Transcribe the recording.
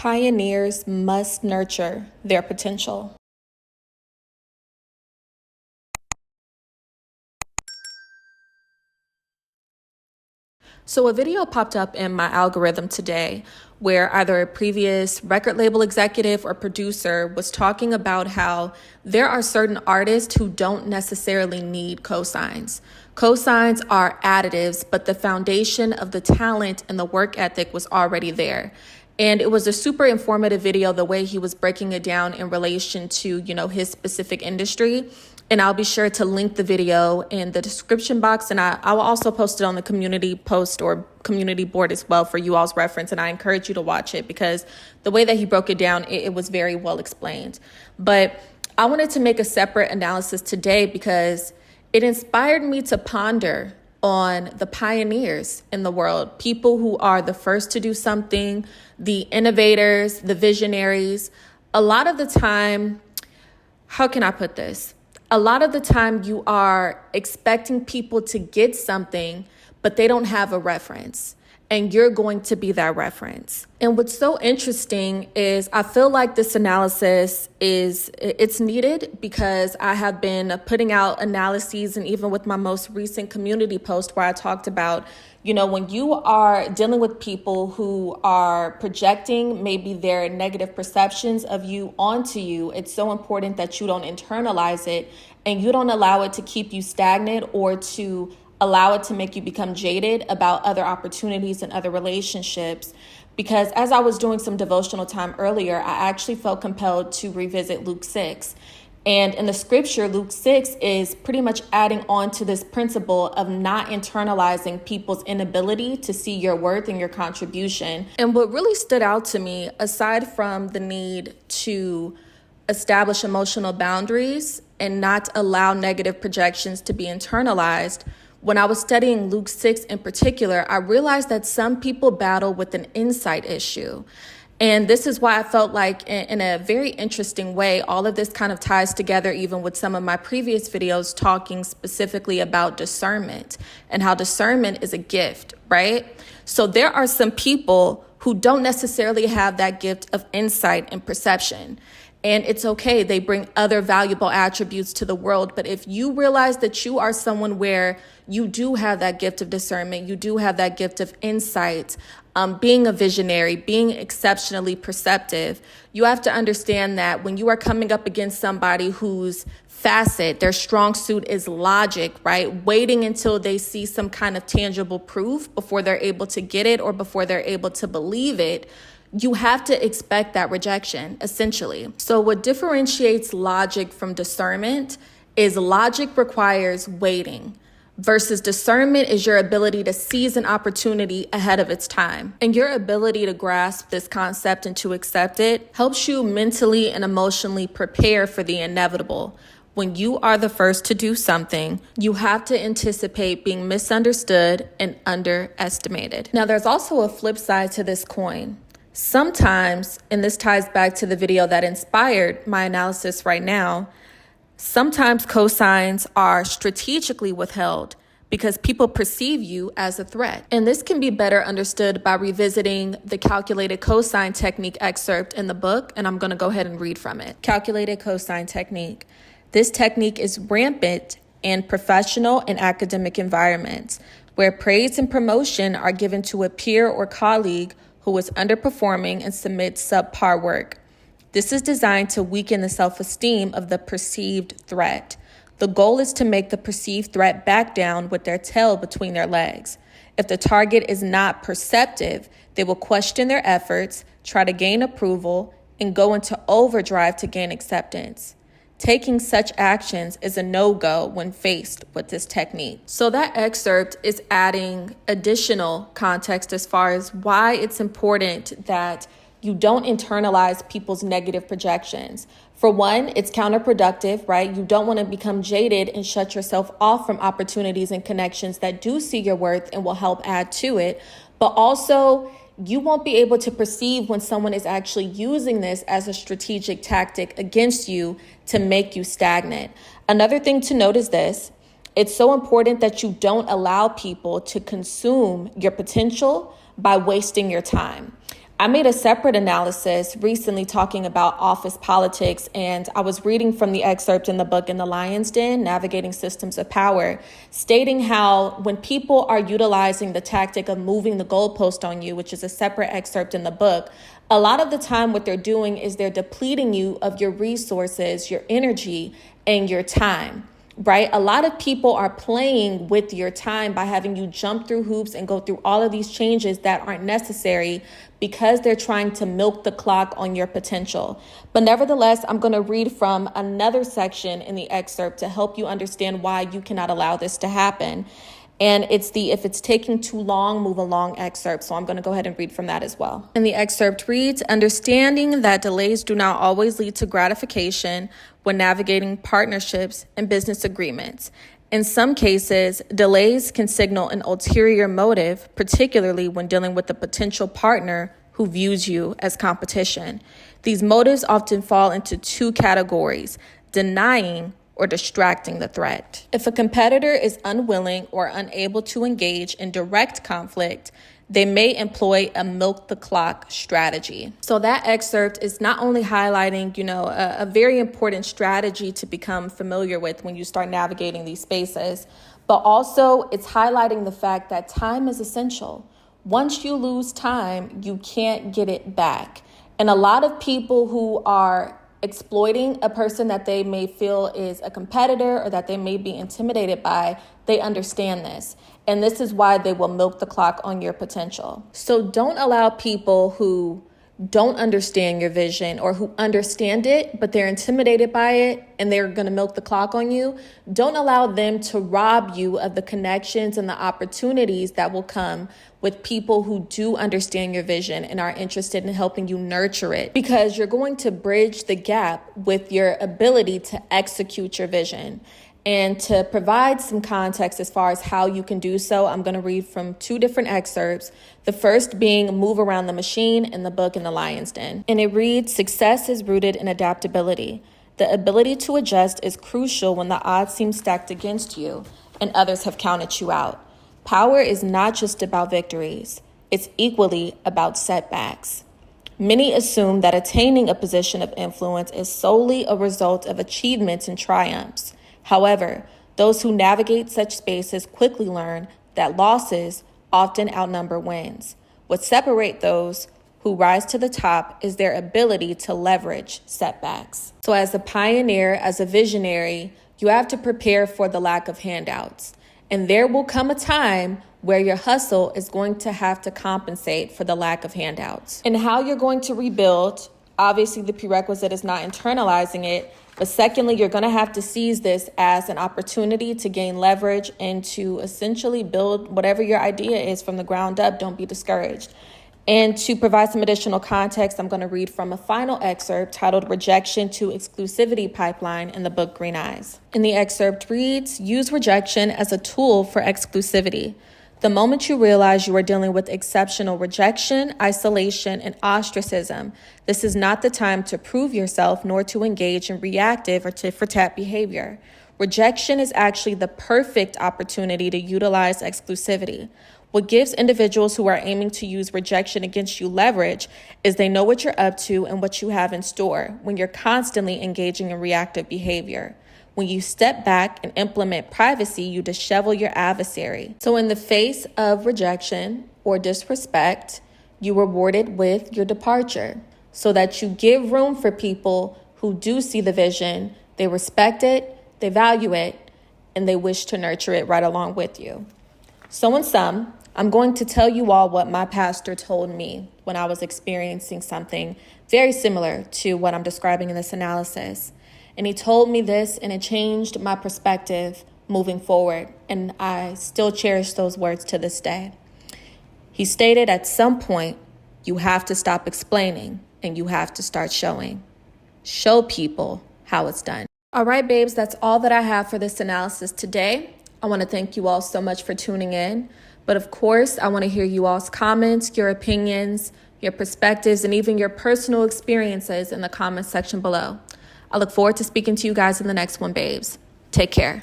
Pioneers must nurture their potential. So a video popped up in my algorithm today where either a previous record label executive or producer was talking about how there are certain artists who don't necessarily need cosigns. Cosigns are additives, but the foundation of the talent and the work ethic was already there. And it was a super informative video, the way he was breaking it down in relation to, his specific industry. And I'll be sure to link the video in the description box. And I will also post it on the community post or community board as well for you all's reference. And I encourage you to watch it because the way that he broke it down, it was very well explained. But I wanted to make a separate analysis today because it inspired me to ponder on the pioneers in the world, people who are the first to do something, the innovators, the visionaries. A lot of the time, how can I put this? A lot of the time you are expecting people to get something, but they don't have a reference. And you're going to be that reference. And what's so interesting is I feel like this analysis it's needed because I have been putting out analyses, and even with my most recent community post where I talked about, when you are dealing with people who are projecting maybe their negative perceptions of you onto you, it's so important that you don't internalize it and you don't allow it to keep you stagnant or to allow it to make you become jaded about other opportunities and other relationships. Because as I was doing some devotional time earlier, I actually felt compelled to revisit Luke 6. And in the scripture, Luke 6 is pretty much adding on to this principle of not internalizing people's inability to see your worth and your contribution. And what really stood out to me, aside from the need to establish emotional boundaries and not allow negative projections to be internalized, when I was studying Luke 6 in particular, I realized that some people battle with an insight issue. And this is why I felt like in a very interesting way, all of this kind of ties together even with some of my previous videos talking specifically about discernment and how discernment is a gift, right? So there are some people who don't necessarily have that gift of insight and perception. And it's okay. They bring other valuable attributes to the world. But if you realize that you are someone where you do have that gift of discernment, you do have that gift of insight, being a visionary, being exceptionally perceptive, you have to understand that when you are coming up against somebody whose facet, their strong suit is logic, right? Waiting until they see some kind of tangible proof before they're able to get it or before they're able to believe it, you have to expect that rejection, essentially. So what differentiates logic from discernment is logic requires waiting, versus discernment is your ability to seize an opportunity ahead of its time. And your ability to grasp this concept and to accept it helps you mentally and emotionally prepare for the inevitable. When you are the first to do something, you have to anticipate being misunderstood and underestimated. Now, there's also a flip side to this coin. Sometimes, and this ties back to the video that inspired my analysis right now, sometimes cosigns are strategically withheld because people perceive you as a threat. And this can be better understood by revisiting the calculated cosign technique excerpt in the book, and I'm going to go ahead and read from it. Calculated cosign technique. This technique is rampant in professional and academic environments where praise and promotion are given to a peer or colleague who is underperforming and submits subpar work. This is designed to weaken the self-esteem of the perceived threat. The goal is to make the perceived threat back down with their tail between their legs. If the target is not perceptive, they will question their efforts, try to gain approval, and go into overdrive to gain acceptance. Taking such actions is a no-go when faced with this technique. So that excerpt is adding additional context as far as why it's important that you don't internalize people's negative projections. For one, it's counterproductive, right? You don't want to become jaded and shut yourself off from opportunities and connections that do see your worth and will help add to it. But also, you won't be able to perceive when someone is actually using this as a strategic tactic against you to make you stagnant. Another thing to note is this. It's so important that you don't allow people to consume your potential by wasting your time. I made a separate analysis recently talking about office politics, and I was reading from the excerpt in the book In the Lion's Den, Navigating Systems of Power, stating how when people are utilizing the tactic of moving the goalpost on you, which is a separate excerpt in the book, a lot of the time what they're doing is they're depleting you of your resources, your energy, and your time. Right? A lot of people are playing with your time by having you jump through hoops and go through all of these changes that aren't necessary because they're trying to milk the clock on your potential. But nevertheless, I'm going to read from another section in the excerpt to help you understand why you cannot allow this to happen. And it's the if it's taking too long, move along excerpt. So I'm going to go ahead and read from that as well. And the excerpt reads, understanding that delays do not always lead to gratification when navigating partnerships and business agreements. In some cases, delays can signal an ulterior motive, particularly when dealing with a potential partner who views you as competition. These motives often fall into two categories: denying or distracting the threat. If a competitor is unwilling or unable to engage in direct conflict, they may employ a milk the clock strategy. So that excerpt is not only highlighting, a very important strategy to become familiar with when you start navigating these spaces, but also it's highlighting the fact that time is essential. Once you lose time, you can't get it back. And a lot of people who are exploiting a person that they may feel is a competitor or that they may be intimidated by, they understand this. And this is why they will milk the clock on your potential. So don't allow people who don't understand your vision or who understand it, but they're intimidated by it and they're going to milk the clock on you. Don't allow them to rob you of the connections and the opportunities that will come with people who do understand your vision and are interested in helping you nurture it, because you're going to bridge the gap with your ability to execute your vision. And to provide some context as far as how you can do so, I'm going to read from two different excerpts. The first being Move Around the Machine in the book In the Lion's Den. And it reads, success is rooted in adaptability. The ability to adjust is crucial when the odds seem stacked against you and others have counted you out. Power is not just about victories. It's equally about setbacks. Many assume that attaining a position of influence is solely a result of achievements and triumphs. However, those who navigate such spaces quickly learn that losses often outnumber wins. What separates those who rise to the top is their ability to leverage setbacks. So as a pioneer, as a visionary, you have to prepare for the lack of handouts. And there will come a time where your hustle is going to have to compensate for the lack of handouts. And how you're going to rebuild, obviously the prerequisite is not internalizing it, but secondly, you're going to have to seize this as an opportunity to gain leverage and to essentially build whatever your idea is from the ground up. Don't be discouraged. And to provide some additional context, I'm going to read from a final excerpt titled Rejection to Exclusivity Pipeline in the book Green Eyes. And the excerpt reads, use rejection as a tool for exclusivity. The moment you realize you are dealing with exceptional rejection, isolation, and ostracism, this is not the time to prove yourself nor to engage in reactive or tit-for-tat behavior. Rejection is actually the perfect opportunity to utilize exclusivity. What gives individuals who are aiming to use rejection against you leverage is they know what you're up to and what you have in store when you're constantly engaging in reactive behavior. When you step back and implement privacy, you dishevel your adversary. So in the face of rejection or disrespect, you rewarded with your departure so that you give room for people who do see the vision, they respect it, they value it, and they wish to nurture it right along with you. So in sum, I'm going to tell you all what my pastor told me when I was experiencing something very similar to what I'm describing in this analysis. And he told me this, and it changed my perspective moving forward. And I still cherish those words to this day. He stated, at some point, you have to stop explaining and you have to start showing. Show people how it's done. All right, babes, that's all that I have for this analysis today. I want to thank you all so much for tuning in. But of course, I want to hear you all's comments, your opinions, your perspectives, and even your personal experiences in the comments section below. I look forward to speaking to you guys in the next one, babes. Take care.